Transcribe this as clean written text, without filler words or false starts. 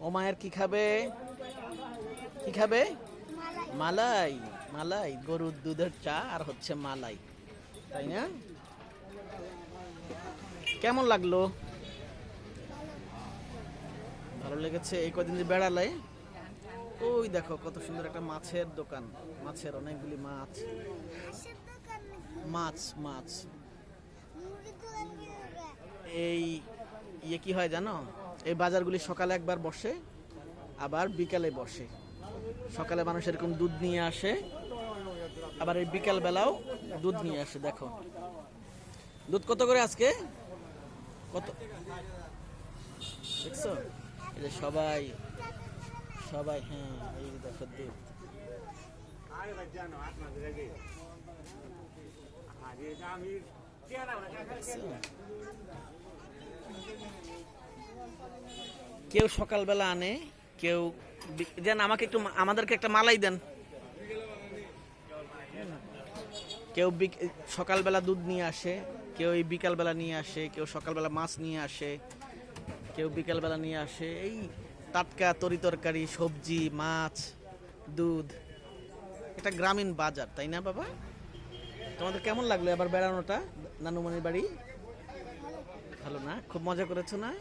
ও মায়ের কি খাবে? কি খাবে? মালাই। মালাই, গরুর দুধের চা আর হচ্ছে মালাই, তাই না? কেমন লাগলো? ভালো লেগেছে? এই কদিন যে বেড়ালে, ওই দেখো কত সুন্দর একটা মাছের দোকান, মাছের অনেকগুলি মাছ, মাছ মাছ। এই কি হয় জানো, এই বাজারগুলি সকালে একবার বসে, আবার বিকালে বসে। সকালে মানুষ এরকম দুধ নিয়ে আসে, আবার এই বিকাল বেলাও দুধ নিয়ে আসে। দেখো দুধ কত করে আজকে, কত দেখছো? এই যে সবাই সবাই, হ্যাঁ এই দেখো দুধ। কেউ সকালবেলা আনে, কেউ দেন আমাকে একটু, আমাদেরকে একটা মালাই দেন। কেউ সকালবেলা দুধ নিয়ে আসে, কেউ এই বিকালবেলা নিয়ে আসে, কেউ সকালবেলা মাছ নিয়ে আসে, কেউ বিকালবেলা নিয়ে আসে এই টাটকা তরিতরকারি, সবজি, মাছ, দুধ। এটা গ্রামীণ বাজার, তাই না বাবা? তোমাদের কেমন লাগলো এবার বেড়ানোটা নানুমণির বাড়ি? ভালো না? খুব মজা করেছো না?